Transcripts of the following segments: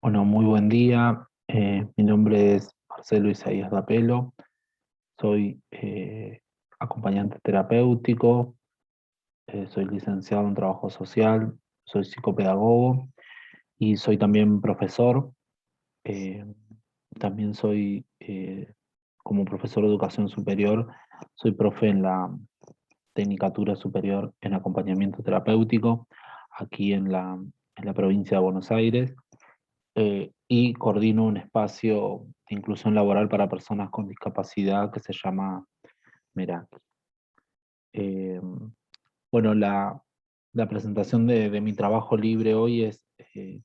Bueno, muy buen día. Mi nombre es Marcelo Isaías Dapelo. Soy acompañante terapéutico, soy licenciado en trabajo social, soy psicopedagogo y soy también profesor. Eh, También soy, como profesor de educación superior, soy profe en la Tecnicatura Superior en Acompañamiento Terapéutico, aquí en la provincia de Buenos Aires. Y coordino un espacio de inclusión laboral para personas con discapacidad que se llama Meraki. Eh, bueno, la presentación de mi trabajo libre hoy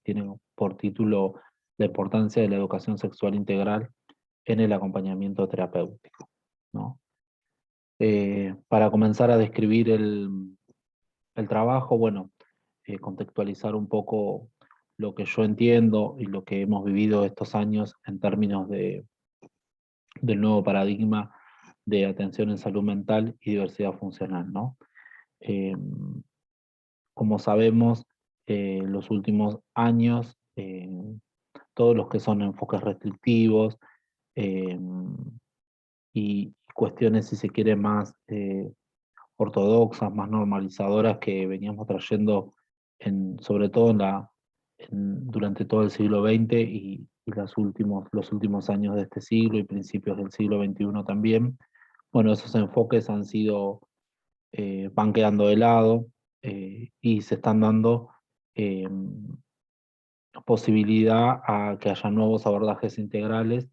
tiene por título La importancia de la educación sexual integral en el acompañamiento terapéutico, ¿no? Para comenzar a describir el trabajo, bueno, contextualizar un poco lo que yo entiendo y lo que hemos vivido estos años en términos del nuevo paradigma de atención en salud mental y diversidad funcional, ¿no? Eh, Como sabemos, los últimos años, todos los que son enfoques restrictivos eh, y cuestiones, si se quiere, más ortodoxas, más normalizadoras que veníamos trayendo sobre todo durante todo el siglo XX y los últimos años de este siglo y principios del siglo XXI también. Bueno, esos enfoques van quedando de lado y se están dando eh, posibilidad a que haya nuevos abordajes integrales,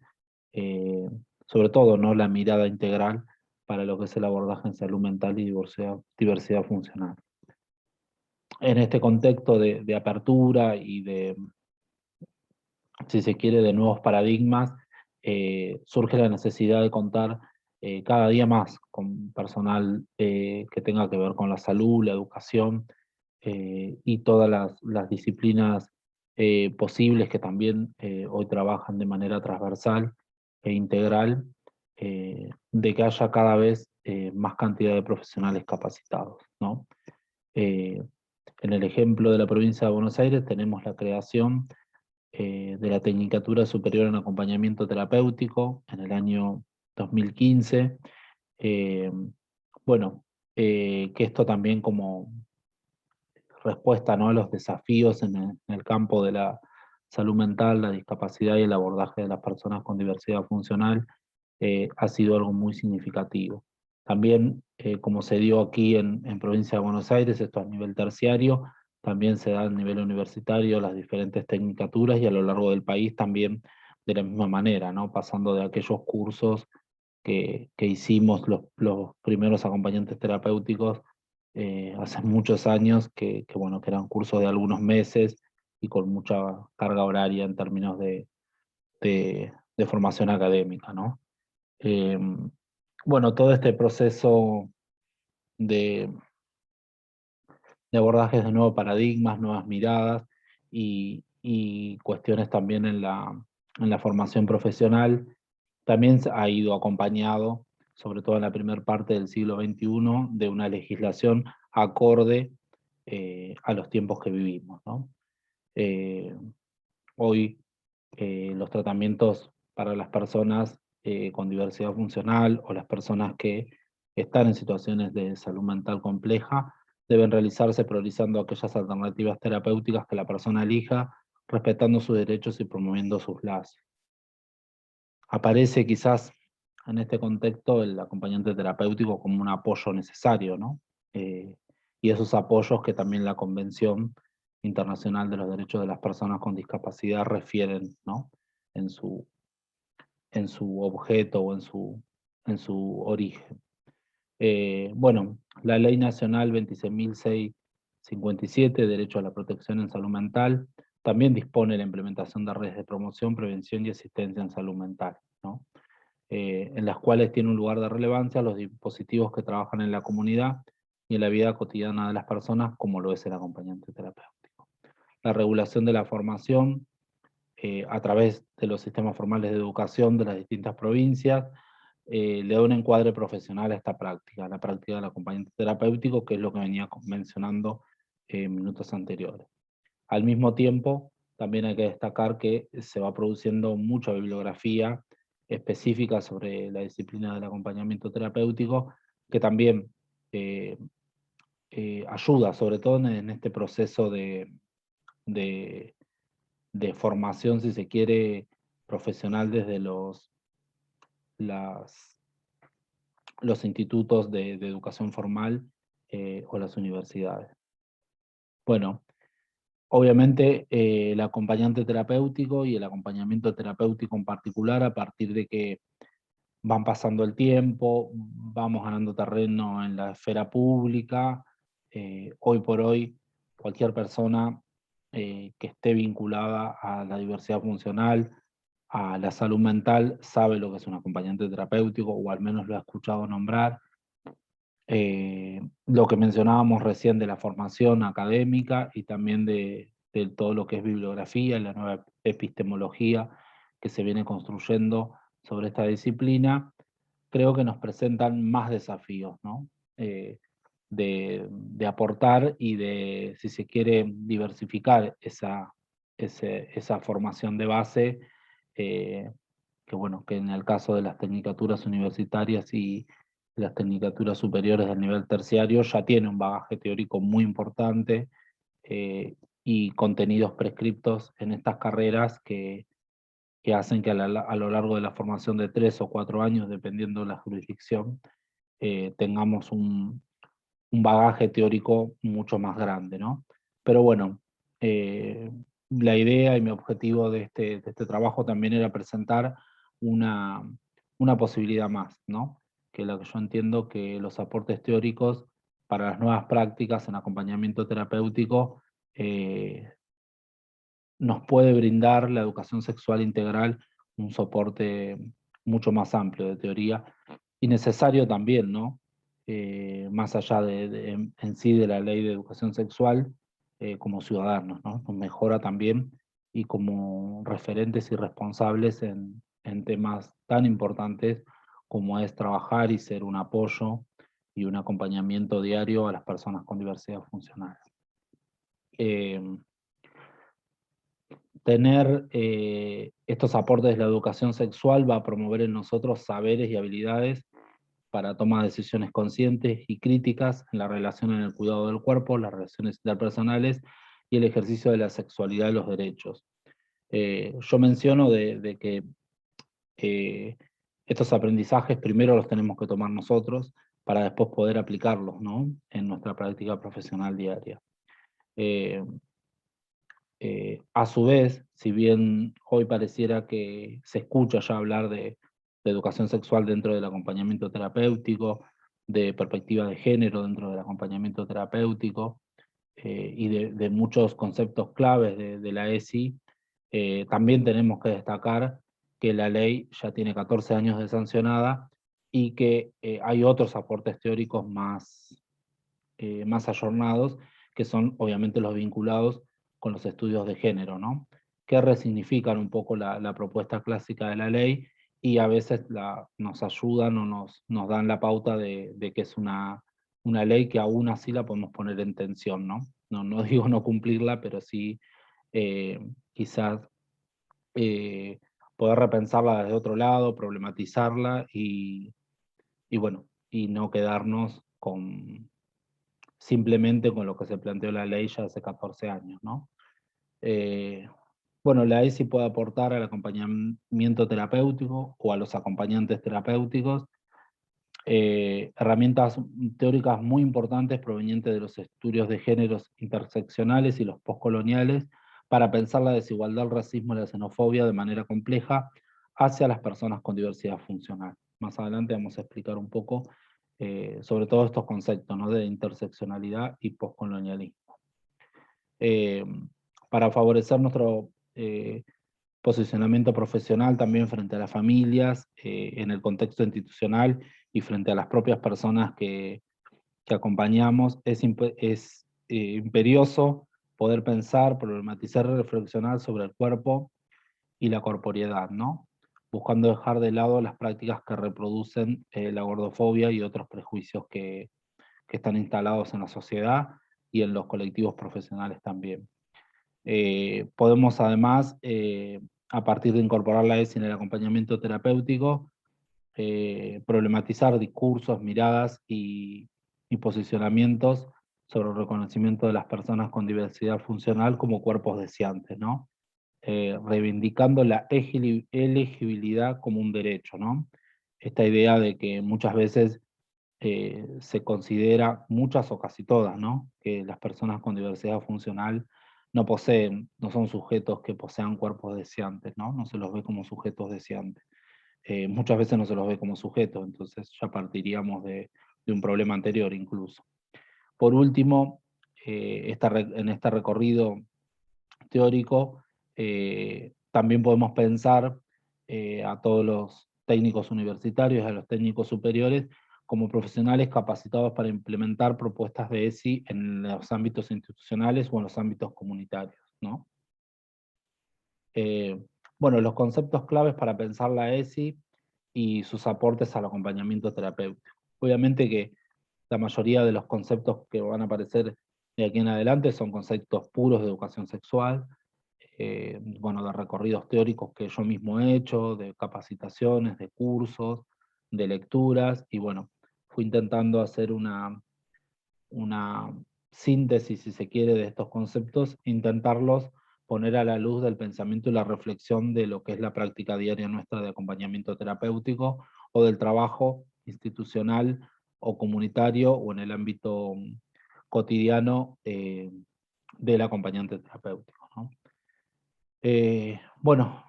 eh, sobre todo, ¿no?, la mirada integral para lo que es el abordaje en salud mental y diversidad funcional. En este contexto de apertura y si se quiere, de nuevos paradigmas, surge la necesidad de contar cada día más con personal que tenga que ver con la salud, la educación y todas las disciplinas posibles que también hoy trabajan de manera transversal e integral, de que haya cada vez más cantidad de profesionales capacitados, ¿no? Eh, en el ejemplo de la provincia de Buenos Aires tenemos la creación de la Tecnicatura Superior en Acompañamiento Terapéutico en el año 2015. Eh, bueno, que esto también como respuesta, ¿no?, a los desafíos en el campo de la salud mental, la discapacidad y el abordaje de las personas con diversidad funcional, ha sido algo muy significativo. También, como se dio aquí en Provincia de Buenos Aires, esto a nivel terciario, también se da a nivel universitario las diferentes tecnicaturas y a lo largo del país también de la misma manera, ¿no? Pasando de aquellos cursos que hicimos los primeros acompañantes terapéuticos hace muchos años, bueno, que eran cursos de algunos meses y con mucha carga horaria en términos de formación académica, ¿no? Eh, bueno, todo este proceso de, de abordajes de nuevos paradigmas, nuevas miradas y cuestiones también en la formación profesional, también se ha ido acompañado, sobre todo en la primera parte del siglo XXI, de una legislación acorde a los tiempos que vivimos, ¿no? Eh, Hoy los tratamientos para las personas con diversidad funcional o las personas que están en situaciones de salud mental compleja deben realizarse priorizando aquellas alternativas terapéuticas que la persona elija, respetando sus derechos y promoviendo sus lazos. Aparece quizás en este contexto el acompañante terapéutico como un apoyo necesario, ¿no? Eh, y esos apoyos que también la Convención Internacional de los Derechos de las Personas con Discapacidad refieren, ¿no?, en en su objeto o en su origen. Bueno, la Ley Nacional 26.657, Derecho a la Protección en Salud Mental, también dispone la implementación de redes de promoción, prevención y asistencia en salud mental, ¿no? En las cuales tiene un lugar de relevancia los dispositivos que trabajan en la comunidad y en la vida cotidiana de las personas, como lo es el acompañante terapéutico. La regulación de la formación a través de los sistemas formales de educación de las distintas provincias, le da un encuadre profesional a esta práctica, la práctica del acompañante terapéutico, que es lo que venía mencionando en minutos anteriores. Al mismo tiempo, también hay que destacar que se va produciendo mucha bibliografía específica sobre la disciplina del acompañamiento terapéutico, que también eh, ayuda, sobre todo en este proceso de, de formación, si se quiere, profesional desde las, los institutos de educación formal o las universidades. Bueno, obviamente el acompañante terapéutico y el acompañamiento terapéutico en particular, a partir de que van pasando el tiempo, vamos ganando terreno en la esfera pública, hoy por hoy cualquier persona que esté vinculada a la diversidad funcional, a la salud mental, sabe lo que es un acompañante terapéutico, o al menos lo ha escuchado nombrar. Lo que mencionábamos recién de la formación académica y también de todo lo que es bibliografía, la nueva epistemología que se viene construyendo sobre esta disciplina, creo que nos presentan más desafíos, ¿no? De aportar y de, si se quiere, diversificar esa formación de base, eh, que bueno, que en el caso de las tecnicaturas universitarias y las tecnicaturas superiores del nivel terciario ya tiene un bagaje teórico muy importante y contenidos prescriptos en estas carreras que hacen que a lo largo de la formación de 3 o 4 años, dependiendo de la jurisdicción, tengamos un bagaje teórico mucho más grande, ¿no? Pero bueno, eh, la idea y mi objetivo de este trabajo también era presentar una, una posibilidad más, ¿no? Que la que yo entiendo que los aportes teóricos para las nuevas prácticas en acompañamiento terapéutico nos puede brindar la educación sexual integral un soporte mucho más amplio de teoría y necesario también, ¿no? Más allá en sí de la ley de educación sexual, como ciudadanos, ¿no? Nos mejora también y como referentes y responsables en temas tan importantes como es trabajar y ser un apoyo y un acompañamiento diario a las personas con diversidad funcional. Eh, Tener estos aportes de la educación sexual va a promover en nosotros saberes y habilidades para tomar decisiones conscientes y críticas en la relación en el cuidado del cuerpo, las relaciones interpersonales y el ejercicio de la sexualidad y los derechos. Yo menciono de que eh, estos aprendizajes primero los tenemos que tomar nosotros para después poder aplicarlos, ¿no? En nuestra práctica profesional diaria. Eh, a su vez, si bien hoy pareciera que se escucha ya hablar de educación sexual dentro del acompañamiento terapéutico, de perspectiva de género dentro del acompañamiento terapéutico, y de muchos conceptos claves de la ESI, también tenemos que destacar que la ley ya tiene 14 años de sancionada y que hay otros aportes teóricos más ayornados, que son obviamente los vinculados con los estudios de género, ¿no? Que resignifican un poco la propuesta clásica de la ley y a veces nos ayudan o nos dan la pauta de que es una ley que aún así la podemos poner en tensión, ¿no? No digo no cumplirla, pero sí quizás eh, poder repensarla desde otro lado, problematizarla y bueno, y no quedarnos simplemente con lo que se planteó la ley ya hace 14 años, ¿no? Eh, bueno, la ESI puede aportar al acompañamiento terapéutico o a los acompañantes terapéuticos herramientas teóricas muy importantes provenientes de los estudios de géneros interseccionales y los postcoloniales para pensar la desigualdad, el racismo y la xenofobia de manera compleja hacia las personas con diversidad funcional. Más adelante vamos a explicar un poco sobre todos estos conceptos, ¿no? De interseccionalidad y postcolonialismo. Eh, para favorecer nuestro posicionamiento profesional también frente a las familias, en el contexto institucional y frente a las propias personas que acompañamos, es imperioso poder pensar, problematizar y reflexionar sobre el cuerpo y la corporeidad, ¿no? Buscando dejar de lado las prácticas que reproducen la gordofobia y otros prejuicios que están instalados en la sociedad y en los colectivos profesionales también. Podemos además, a partir de incorporar la ESI en el acompañamiento terapéutico, problematizar discursos, miradas y posicionamientos sobre el reconocimiento de las personas con diversidad funcional como cuerpos deseantes, ¿no? Reivindicando la elegibilidad como un derecho, ¿no? Esta idea de que muchas veces se considera, muchas o casi todas, ¿no? Que las personas con diversidad funcional no son sujetos que posean cuerpos deseantes, ¿no? No se los ve como sujetos deseantes. Muchas veces no se los ve como sujetos, entonces ya partiríamos de un problema anterior incluso. Por último, en este recorrido teórico, también podemos pensar a todos los técnicos universitarios, a los técnicos superiores, como profesionales capacitados para implementar propuestas de ESI en los ámbitos institucionales o en los ámbitos comunitarios, ¿no? Bueno, los conceptos claves para pensar la ESI y sus aportes al acompañamiento terapéutico. Obviamente que la mayoría de los conceptos que van a aparecer de aquí en adelante son conceptos puros de educación sexual, bueno, de recorridos teóricos que yo mismo he hecho, de capacitaciones, de cursos, de lecturas, y bueno, fui intentando hacer una síntesis, si se quiere, de estos conceptos, intentarlos poner a la luz del pensamiento y la reflexión de lo que es la práctica diaria nuestra de acompañamiento terapéutico o del trabajo institucional o comunitario o en el ámbito cotidiano del acompañante terapéutico, ¿no? Bueno,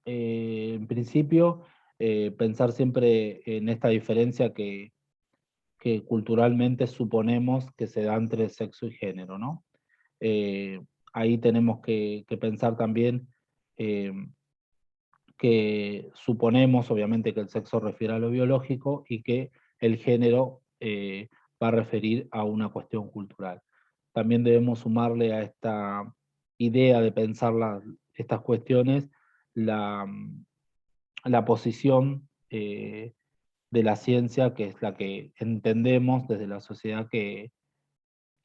en principio, pensar siempre en esta diferencia que culturalmente suponemos que se da entre sexo y género, ¿no? Eh, Ahí tenemos que pensar también eh, que suponemos, obviamente, que el sexo refiere a lo biológico y que el género va a referir a una cuestión cultural. También debemos sumarle a esta idea de pensar estas cuestiones la, la posición de la ciencia, que es la que entendemos desde la sociedad que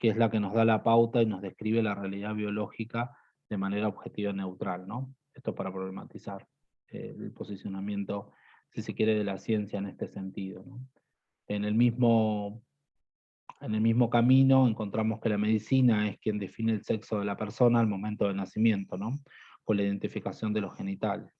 es la que nos da la pauta y nos describe la realidad biológica de manera objetiva y neutral, ¿no? Esto para problematizar el posicionamiento, si se quiere, de la ciencia en este sentido, ¿no? En el mismo, en el mismo camino encontramos que la medicina es quien define el sexo de la persona al momento del nacimiento, ¿no? Con la identificación de los genitales.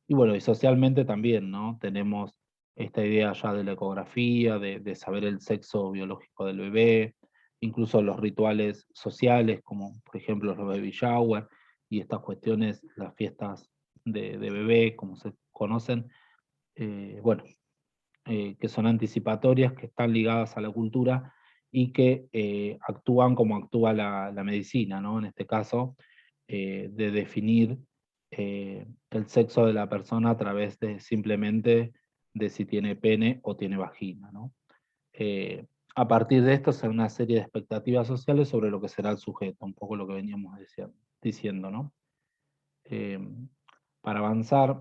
Y bueno, y socialmente también, ¿no? Tenemos esta idea ya de la ecografía, de saber el sexo biológico del bebé, incluso los rituales sociales, como por ejemplo los baby shower, y estas cuestiones, las fiestas de bebé, como se conocen, bueno, que son anticipatorias, que están ligadas a la cultura y que actúan como actúa la medicina, ¿no? En este caso, de definir el sexo de la persona a través de simplemente de si tiene pene o tiene vagina, ¿no? A partir de esto se da una serie de expectativas sociales sobre lo que será el sujeto, un poco lo que veníamos diciendo, ¿no? Eh, para avanzar,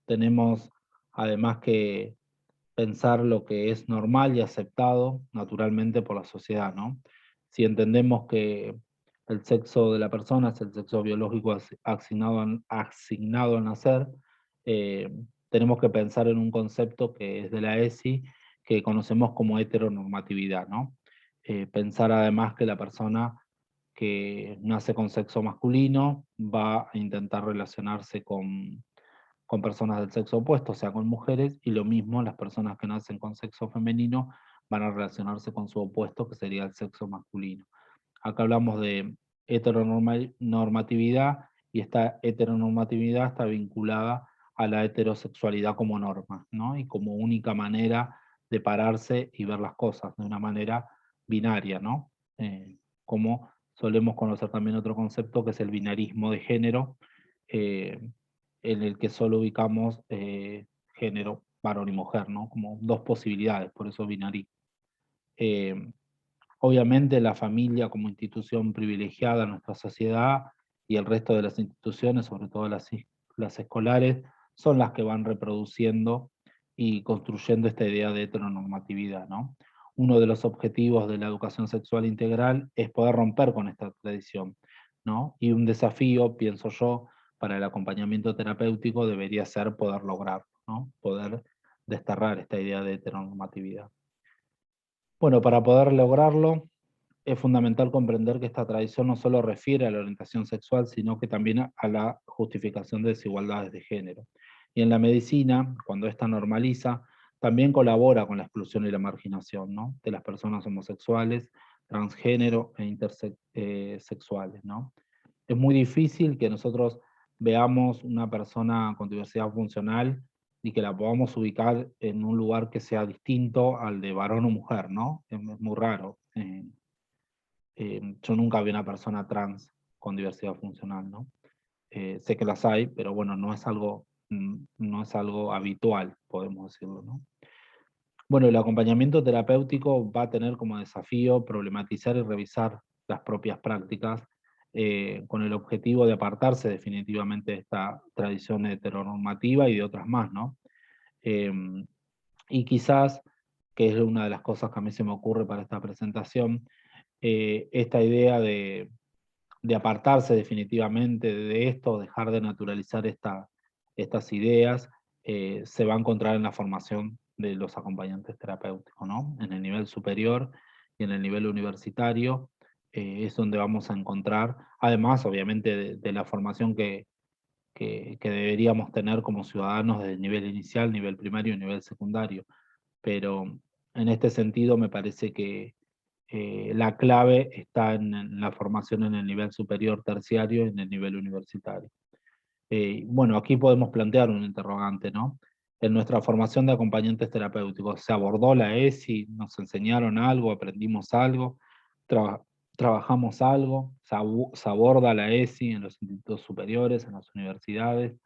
tenemos además que pensar lo que es normal y aceptado naturalmente por la sociedad, ¿no? Si entendemos que el sexo de la persona es el sexo biológico asignado al nacer, eh, tenemos que pensar en un concepto que es de la ESI, que conocemos como heteronormatividad, ¿no? Pensar además que la persona que nace con sexo masculino va a intentar relacionarse con personas del sexo opuesto, o sea, con mujeres, y lo mismo las personas que nacen con sexo femenino van a relacionarse con su opuesto, que sería el sexo masculino. Acá hablamos de heteronormatividad, y esta heteronormatividad está vinculada a la heterosexualidad como norma, ¿no? Y como única manera de pararse y ver las cosas, de una manera binaria, ¿no? Como solemos conocer también otro concepto que es el binarismo de género, eh, en el que solo ubicamos género, varón y mujer, ¿no? Como dos posibilidades, por eso binarismo. Eh, Obviamente la familia como institución privilegiada en nuestra sociedad y el resto de las instituciones, sobre todo las escolares, son las que van reproduciendo y construyendo esta idea de heteronormatividad, ¿no? uno de los objetivos de la educación sexual integral es poder romper con esta tradición, ¿no? Y un desafío, pienso yo, para el acompañamiento terapéutico debería ser poder lograrlo, ¿no? Poder desterrar esta idea de heteronormatividad. Bueno, para poder lograrlo, es fundamental comprender que esta tradición no solo refiere a la orientación sexual, sino que también a la justificación de desigualdades de género. Y en la medicina, cuando esta normaliza, también colabora con la exclusión y la marginación, ¿no?, de las personas homosexuales, transgénero e intersexuales, ¿no? Es muy difícil que nosotros veamos una persona con diversidad funcional y que la podamos ubicar en un lugar que sea distinto al de varón o mujer, ¿no? Es muy raro. Yo nunca vi una persona trans con diversidad funcional, ¿no? Sé que las hay, pero bueno, no es algo habitual, podemos decirlo, ¿no? Bueno, el acompañamiento terapéutico va a tener como desafío problematizar y revisar las propias prácticas, con el objetivo de apartarse definitivamente de esta tradición heteronormativa y de otras más, ¿no? Em, y quizás, que es una de las cosas que a mí se me ocurre para esta presentación, esta idea de apartarse definitivamente de esto, dejar de naturalizar estas ideas, se va a encontrar en la formación de los acompañantes terapéuticos, ¿no? En el nivel superior y en el nivel universitario, es donde vamos a encontrar, además obviamente de la formación que deberíamos tener como ciudadanos desde el nivel inicial, nivel primario y nivel secundario. Pero en este sentido me parece que la clave está en la formación en el nivel superior terciario y en el nivel universitario. Bueno, aquí podemos plantear un interrogante, ¿no? En nuestra formación de acompañantes terapéuticos, ¿se abordó la ESI? ¿Nos enseñaron algo? ¿Aprendimos algo? Traba- ¿Trabajamos algo? ¿Se aborda la ESI en los institutos superiores, en las universidades?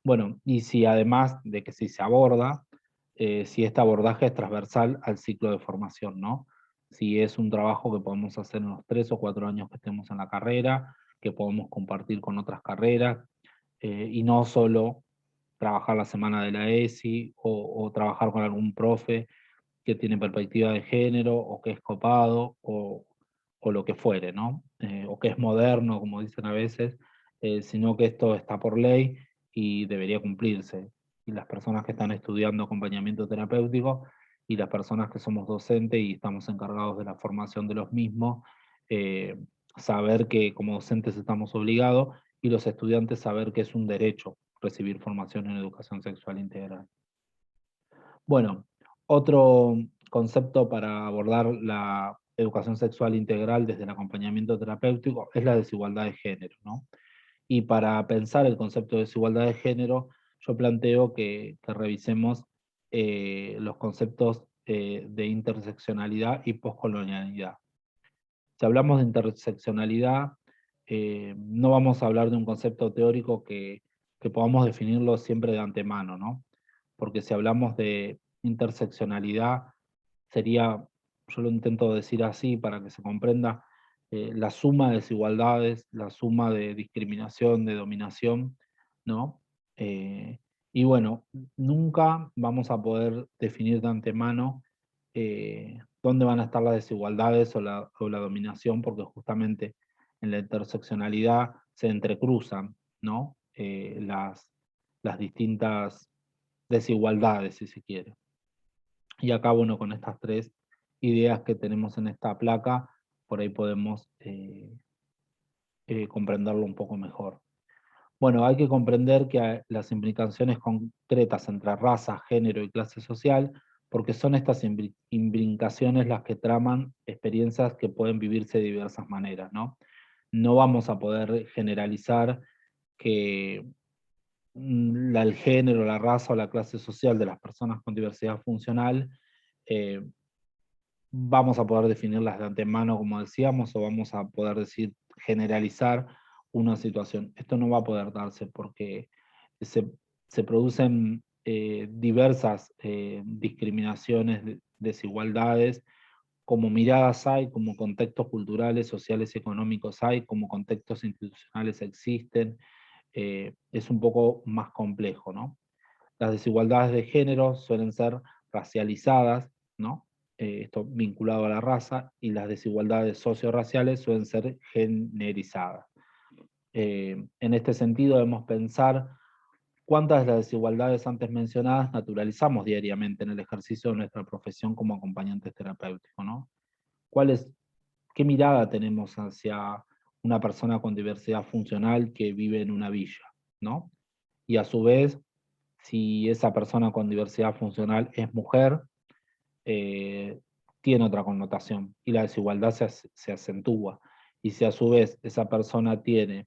Bueno, y si además de que si se aborda, si este abordaje es transversal al ciclo de formación, ¿no? Si es un trabajo que podemos hacer en los 3 o 4 años que estemos en la carrera, que podemos compartir con otras carreras, y no solo trabajar la semana de la ESI o trabajar con algún profe que tiene perspectiva de género o que es copado o lo que fuere, ¿no? O que es moderno, como dicen a veces, sino que esto está por ley y debería cumplirse. Y las personas que están estudiando acompañamiento terapéutico y las personas que somos docentes y estamos encargados de la formación de los mismos, eh, saber que como docentes estamos obligados y los estudiantes saber que es un derecho recibir formación en educación sexual integral. Bueno, otro concepto para abordar la educación sexual integral desde el acompañamiento terapéutico es la desigualdad de género, ¿no? Y para pensar el concepto de desigualdad de género, yo planteo que revisemos los conceptos de interseccionalidad y poscolonialidad. Si hablamos de interseccionalidad, no vamos a hablar de un concepto teórico que podamos definirlo siempre de antemano, ¿no? Porque si hablamos de interseccionalidad, sería, yo lo intento decir así para que se comprenda, la suma de desigualdades, la suma de discriminación, de dominación, ¿no? Eh, y bueno, nunca vamos a poder definir de antemano dónde van a estar las desigualdades o la dominación, porque justamente en la interseccionalidad se entrecruzan, ¿no? Las distintas desigualdades, si se quiere. Y acá, bueno, con estas tres ideas que tenemos en esta placa, por ahí podemos comprenderlo un poco mejor. Bueno, hay que comprender que las implicaciones concretas entre raza, género y clase social, porque son estas imbricaciones las que traman experiencias que pueden vivirse de diversas maneras, ¿no? No vamos a poder generalizar que el género, la raza o la clase social de las personas con diversidad funcional eh, vamos a poder definirlas de antemano, como decíamos, o vamos a poder decir, generalizar una situación. Esto no va a poder darse porque se, se producen diversas discriminaciones, desigualdades, como miradas hay, como contextos culturales, sociales y económicos hay, como contextos institucionales existen, es un poco más complejo, ¿no? Las desigualdades de género suelen ser racializadas, ¿no? esto vinculado a la raza, y las desigualdades socioraciales suelen ser generizadas. En este sentido debemos pensar cuántas de las desigualdades antes mencionadas naturalizamos diariamente en el ejercicio de nuestra profesión como acompañantes terapéuticos, ¿no? ¿Qué mirada tenemos hacia una persona con diversidad funcional que vive en una villa, ¿no? Y a su vez, si esa persona con diversidad funcional es mujer, eh, tiene otra connotación y la desigualdad se acentúa. Y si a su vez esa persona tiene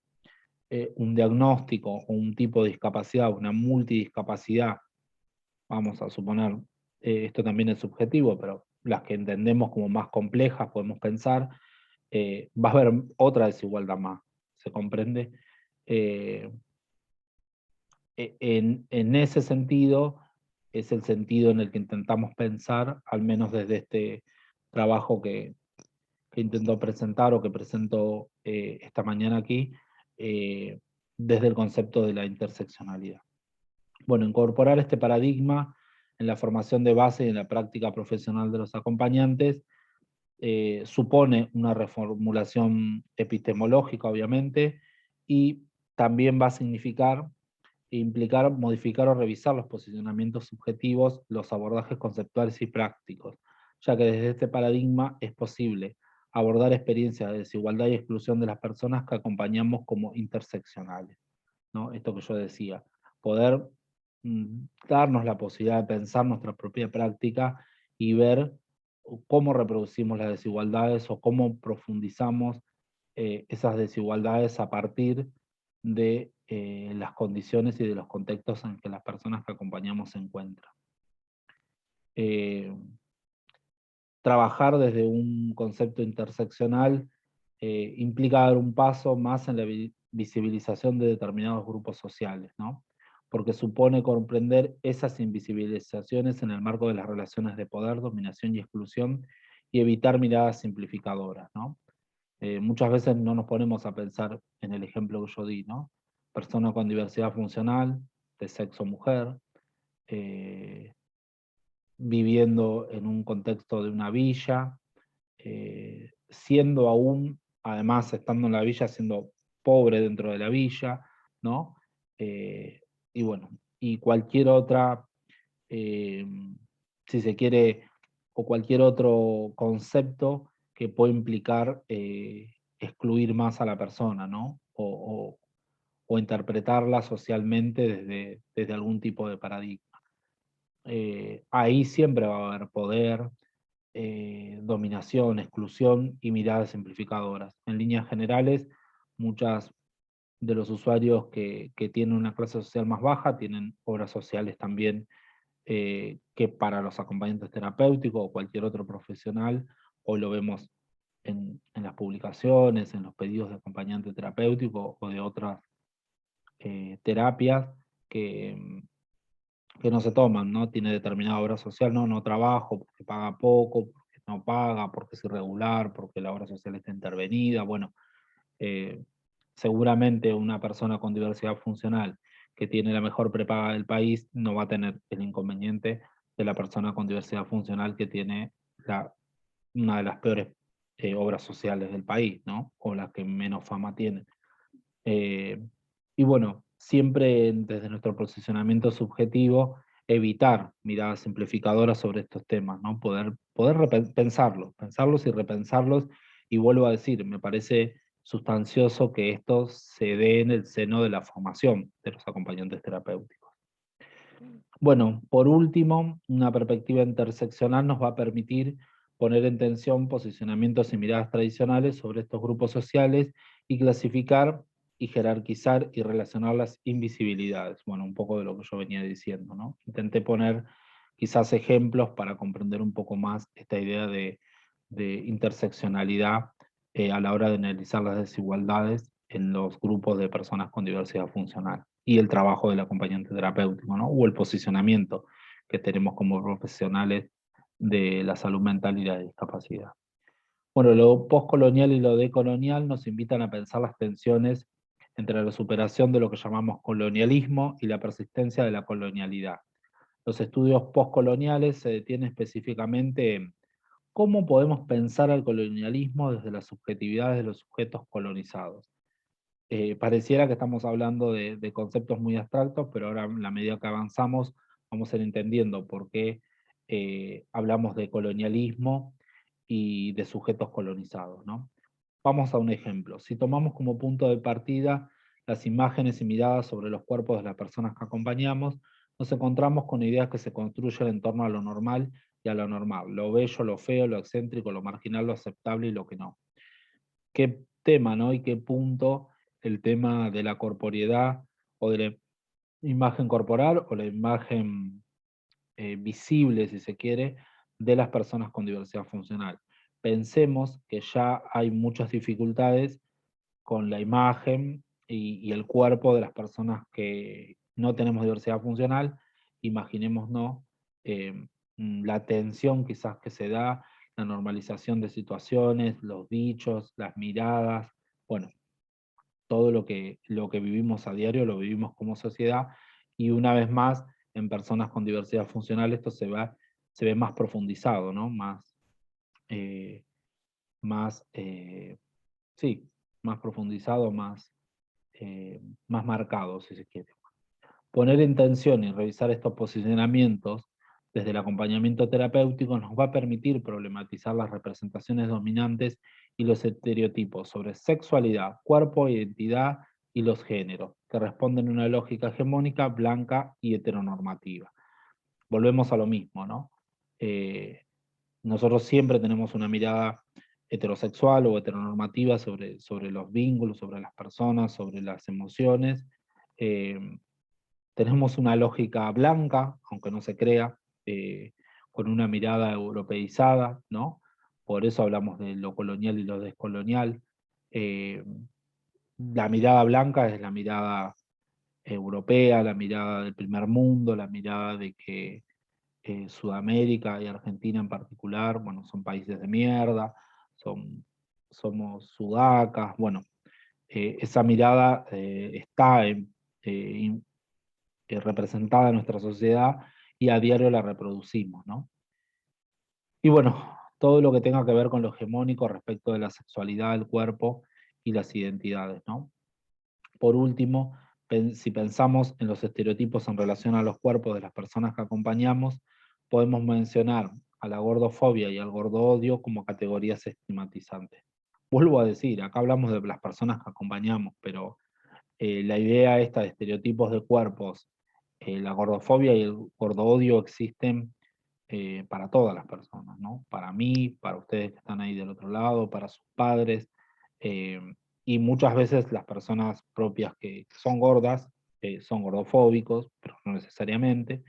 un diagnóstico o un tipo de discapacidad, una multidiscapacidad, vamos a suponer, esto también es subjetivo, pero las que entendemos como más complejas podemos pensar, va a haber otra desigualdad más, ¿se comprende? Eh, en ese sentido, es el sentido en el que intentamos pensar, al menos desde este trabajo que intentó presentar o que presentó esta mañana aquí, eh, desde el concepto de la interseccionalidad. Bueno, incorporar este paradigma en la formación de base y en la práctica profesional de los acompañantes supone una reformulación epistemológica, obviamente, y también va a significar e implicar modificar o revisar los posicionamientos subjetivos, los abordajes conceptuales y prácticos, ya que desde este paradigma es posible abordar experiencias de desigualdad y exclusión de las personas que acompañamos como interseccionales, ¿no? Esto que yo decía, poder darnos la posibilidad de pensar nuestra propia práctica y ver cómo reproducimos las desigualdades o cómo profundizamos esas desigualdades a partir de las condiciones y de los contextos en que las personas que acompañamos se encuentran. Trabajar desde un concepto interseccional implica dar un paso más en la visibilización de determinados grupos sociales, ¿no? Porque supone comprender esas invisibilizaciones en el marco de las relaciones de poder, dominación y exclusión, y evitar miradas simplificadoras, ¿no? Muchas veces no nos ponemos a pensar en el ejemplo que yo di, ¿no? Persona con diversidad funcional, de sexo mujer, eh, viviendo en un contexto de una villa, siendo aún, además estando en la villa, siendo pobre dentro de la villa, ¿no? Y bueno, y cualquier otra, eh, si se quiere, o cualquier otro concepto que pueda implicar excluir más a la persona, ¿no? O interpretarla socialmente desde algún tipo de paradigma. Ahí siempre va a haber poder, dominación, exclusión y miradas simplificadoras. En líneas generales, muchas de los usuarios que tienen una clase social más baja tienen obras sociales también que para los acompañantes terapéuticos o cualquier otro profesional, hoy lo vemos en las publicaciones, en los pedidos de acompañante terapéutico o de otras terapias que no se toman, ¿no? Tiene determinada obra social, no trabajo porque paga poco, porque no paga, porque es irregular, porque la obra social está intervenida. Bueno, eh, seguramente una persona con diversidad funcional que tiene la mejor prepaga del país no va a tener el inconveniente de la persona con diversidad funcional que tiene una de las peores obras sociales del país, ¿no? O la que menos fama tiene. Eh, y bueno, siempre desde nuestro posicionamiento subjetivo, evitar miradas simplificadoras sobre estos temas, ¿no? Poder pensarlos y repensarlos, y vuelvo a decir, me parece sustancioso que esto se dé en el seno de la formación de los acompañantes terapéuticos. Bueno, por último, una perspectiva interseccional nos va a permitir poner en tensión posicionamientos y miradas tradicionales sobre estos grupos sociales y clasificar y jerarquizar y relacionar las invisibilidades. Bueno, un poco de lo que yo venía diciendo, ¿no? Intenté poner quizás ejemplos para comprender un poco más esta idea de interseccionalidad a la hora de analizar las desigualdades en los grupos de personas con diversidad funcional y el trabajo del acompañante terapéutico, ¿no? O el posicionamiento que tenemos como profesionales de la salud mental y la discapacidad. Bueno, lo postcolonial y lo decolonial nos invitan a pensar las tensiones entre la superación de lo que llamamos colonialismo y la persistencia de la colonialidad. Los estudios postcoloniales se detienen específicamente ¿Cómo podemos pensar al colonialismo desde las subjetividades de los sujetos colonizados? Pareciera que estamos hablando de conceptos muy abstractos, pero ahora en la medida que avanzamos vamos a ir entendiendo por qué hablamos de colonialismo y de sujetos colonizados, ¿no? Vamos a un ejemplo. Si tomamos como punto de partida las imágenes y miradas sobre los cuerpos de las personas que acompañamos, nos encontramos con ideas que se construyen en torno a lo normal y a lo anormal, lo bello, lo feo, lo excéntrico, lo marginal, lo aceptable y lo que no. Qué tema, ¿no? Y qué punto el tema de la corporeidad o de la imagen corporal o la imagen visible, si se quiere, de las personas con diversidad funcional. Pensemos que ya hay muchas dificultades con la imagen y el cuerpo de las personas que no tenemos diversidad funcional. Imaginémonos la tensión quizás que se da, la normalización de situaciones, los dichos, las miradas, bueno, todo lo que vivimos a diario lo vivimos como sociedad, y una vez más, en personas con diversidad funcional esto se ve más profundizado, ¿no? Eh, más sí, más profundizado, más marcado, si se quiere. Poner en tensión y revisar estos posicionamientos desde el acompañamiento terapéutico nos va a permitir problematizar las representaciones dominantes y los estereotipos sobre sexualidad, cuerpo, identidad y los géneros, que responden a una lógica hegemónica, blanca y heteronormativa. Volvemos a lo mismo, ¿no? Eh, Nosotros siempre tenemos una mirada heterosexual o heteronormativa sobre los vínculos, sobre las personas, sobre las emociones. Eh, Tenemos una lógica blanca, aunque no se crea, con una mirada europeizada, ¿no? Por eso hablamos de lo colonial y lo descolonial. Eh, la mirada blanca es la mirada europea, la mirada del primer mundo, la mirada de que Sudamérica y Argentina en particular, bueno, son países de mierda, somos sudacas, bueno, esa mirada está representada en nuestra sociedad y a diario la reproducimos, ¿no? Y bueno, todo lo que tenga que ver con lo hegemónico respecto de la sexualidad, el cuerpo y las identidades, ¿no? Por último, si pensamos en los estereotipos en relación a los cuerpos de las personas que acompañamos, podemos mencionar a la gordofobia y al gordo-odio como categorías estigmatizantes. Vuelvo a decir, acá hablamos de las personas que acompañamos, pero la idea esta de estereotipos de cuerpos, la gordofobia y el gordo-odio existen para todas las personas, ¿no? Para mí, para ustedes que están ahí del otro lado, para sus padres, eh, y muchas veces las personas propias que son gordas son gordofóbicos, pero no necesariamente.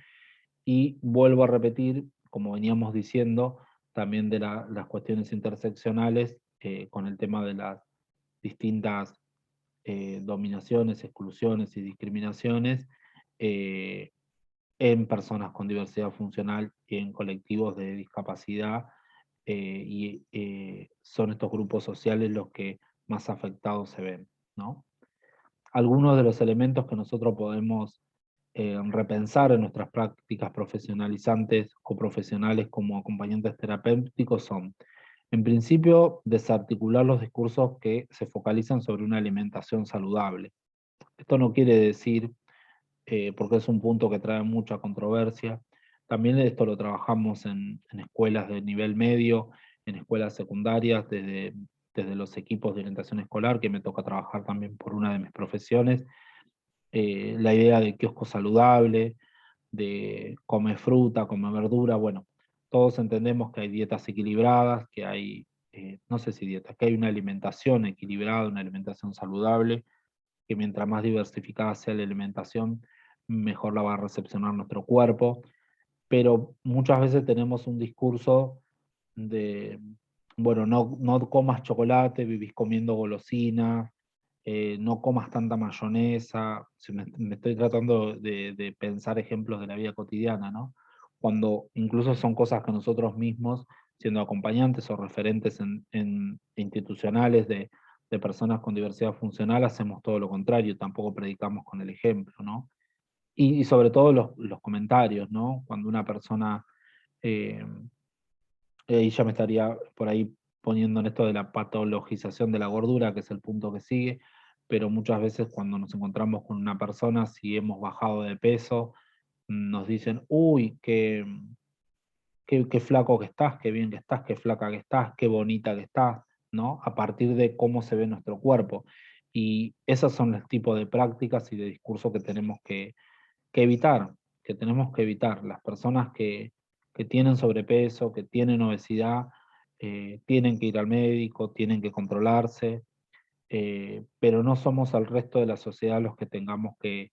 Y vuelvo a repetir, como veníamos diciendo, también de las cuestiones interseccionales con el tema de las distintas dominaciones, exclusiones y discriminaciones eh, en personas con diversidad funcional y en colectivos de discapacidad, y son estos grupos sociales los que más afectados se ven, ¿no? Algunos de los elementos que nosotros podemos repensar en nuestras prácticas profesionalizantes o profesionales como acompañantes terapéuticos son, en principio, desarticular los discursos que se focalizan sobre una alimentación saludable. Esto no quiere decir, porque es un punto que trae mucha controversia, también esto lo trabajamos en escuelas de nivel medio, en escuelas secundarias, desde los equipos de orientación escolar, que me toca trabajar también por una de mis profesiones, la idea de kiosco saludable, de come fruta, come verdura, bueno, todos entendemos que hay dietas equilibradas, que hay, no sé si dietas, que hay una alimentación equilibrada, una alimentación saludable, que mientras más diversificada sea la alimentación, mejor la va a recepcionar nuestro cuerpo, pero muchas veces tenemos un discurso de, bueno, no comas chocolate, vivís comiendo golosinas, no comas tanta mayonesa. Si me estoy tratando de pensar ejemplos de la vida cotidiana, ¿no? Cuando incluso son cosas que nosotros mismos, siendo acompañantes o referentes en institucionales de personas con diversidad funcional, hacemos todo lo contrario, tampoco predicamos con el ejemplo, ¿no? Y sobre todo los comentarios, ¿no? Cuando una persona eh, y ya me estaría por ahí poniendo en esto de la patologización de la gordura, que es el punto que sigue, pero muchas veces cuando nos encontramos con una persona, si hemos bajado de peso, nos dicen, uy, qué flaco que estás, qué bien que estás, qué flaca que estás, qué bonita que estás, ¿no? A partir de cómo se ve nuestro cuerpo. Y esos son los tipos de prácticas y de discurso que tenemos que evitar, que tenemos que evitar. Las personas que tienen sobrepeso, que tienen obesidad, tienen que ir al médico, tienen que controlarse, pero no somos al resto de la sociedad los que tengamos que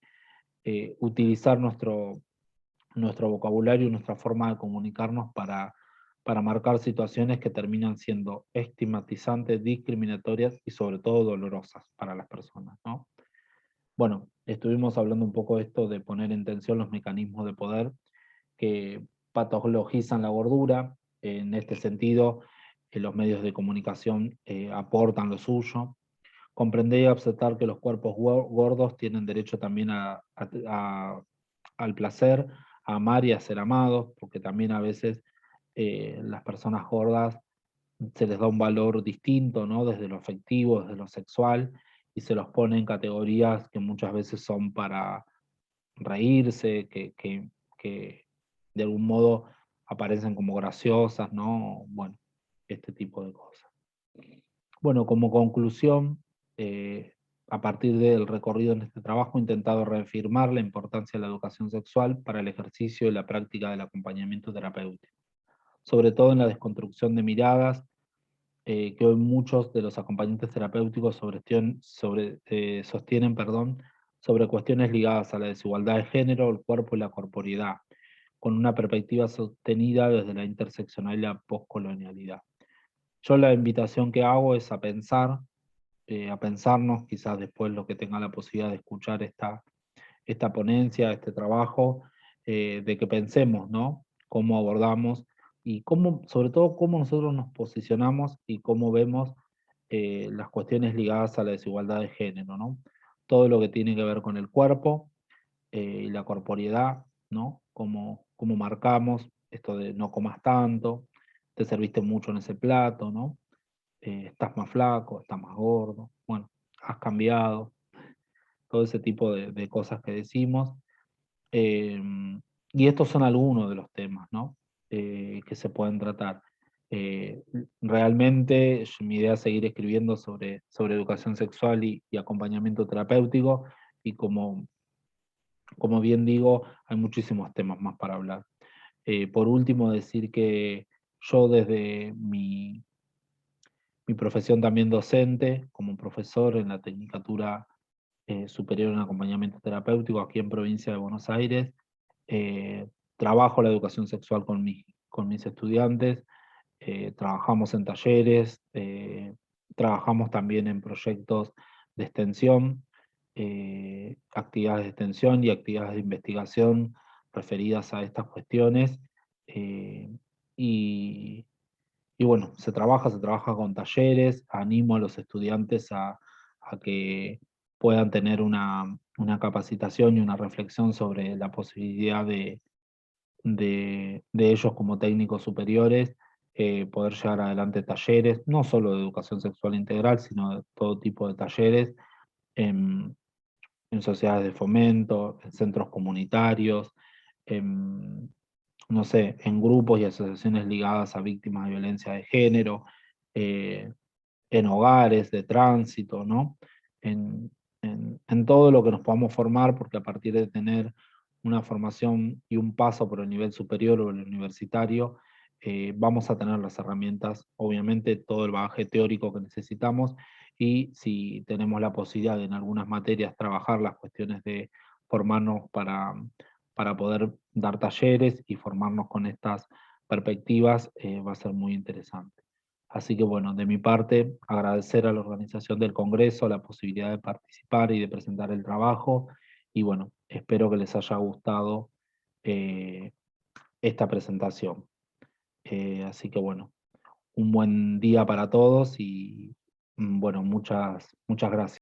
utilizar nuestro vocabulario y nuestra forma de comunicarnos para marcar situaciones que terminan siendo estigmatizantes, discriminatorias y sobre todo dolorosas para las personas, ¿no? Bueno, estuvimos hablando un poco de esto de poner en tensión los mecanismos de poder que patologizan la gordura. En este sentido, los medios de comunicación aportan lo suyo. Comprender y aceptar que los cuerpos gordos tienen derecho también al placer, a amar y a ser amados, porque también a veces las personas gordas se les da un valor distinto, ¿no? Desde lo afectivo, desde lo sexual, y se los pone en categorías que muchas veces son para reírse, que de algún modo aparecen como graciosas, ¿no? Bueno, este tipo de cosas. Bueno, como conclusión, a partir del recorrido en este trabajo, he intentado reafirmar la importancia de la educación sexual para el ejercicio y la práctica del acompañamiento terapéutico, sobre todo en la desconstrucción de miradas que hoy muchos de los acompañantes terapéuticos sostienen, perdón, sobre cuestiones ligadas a la desigualdad de género, el cuerpo y la corporeidad, con una perspectiva sostenida desde la interseccionalidad y la poscolonialidad. Yo la invitación que hago es a pensarnos, quizás después lo que tenga la posibilidad de escuchar esta ponencia, este trabajo, de que pensemos, ¿no? Cómo abordamos y cómo, sobre todo, cómo nosotros nos posicionamos y cómo vemos las cuestiones ligadas a la desigualdad de género, ¿no? Todo lo que tiene que ver con el cuerpo y la corporeidad, ¿no? Cómo marcamos esto de no comas tanto, te serviste mucho en ese plato, ¿no? Estás más flaco, estás más gordo, bueno, has cambiado, todo ese tipo de cosas que decimos. Y estos son algunos de los temas, ¿no? Que se pueden tratar. Realmente mi idea es seguir escribiendo sobre educación sexual y acompañamiento terapéutico, y como bien digo, hay muchísimos temas más para hablar. Por último, decir que yo desde mi profesión también docente, como profesor en la Tecnicatura Superior en Acompañamiento Terapéutico aquí en Provincia de Buenos Aires, eh, trabajo la educación sexual con mis estudiantes, trabajamos en talleres, trabajamos también en proyectos de extensión, actividades de extensión y actividades de investigación referidas a estas cuestiones. eh, y, y bueno, se trabaja con talleres, animo a los estudiantes a que puedan tener una capacitación y una reflexión sobre la posibilidad de ellos como técnicos superiores, poder llevar adelante talleres, no solo de educación sexual integral, sino de todo tipo de talleres en, en sociedades de fomento, en centros comunitarios, en, no sé, en grupos y asociaciones ligadas a víctimas de violencia de género, eh, en hogares de tránsito, ¿no? En, en todo lo que nos podamos formar, porque a partir de tener una formación y un paso por el nivel superior o el universitario, vamos a tener las herramientas, obviamente todo el bagaje teórico que necesitamos, y si tenemos la posibilidad de en algunas materias trabajar las cuestiones de formarnos para poder dar talleres y formarnos con estas perspectivas, va a ser muy interesante. Así que bueno, de mi parte, agradecer a la organización del Congreso la posibilidad de participar y de presentar el trabajo. Y bueno, espero que les haya gustado eh, esta presentación. Así que bueno, un buen día para todos y bueno, muchas gracias.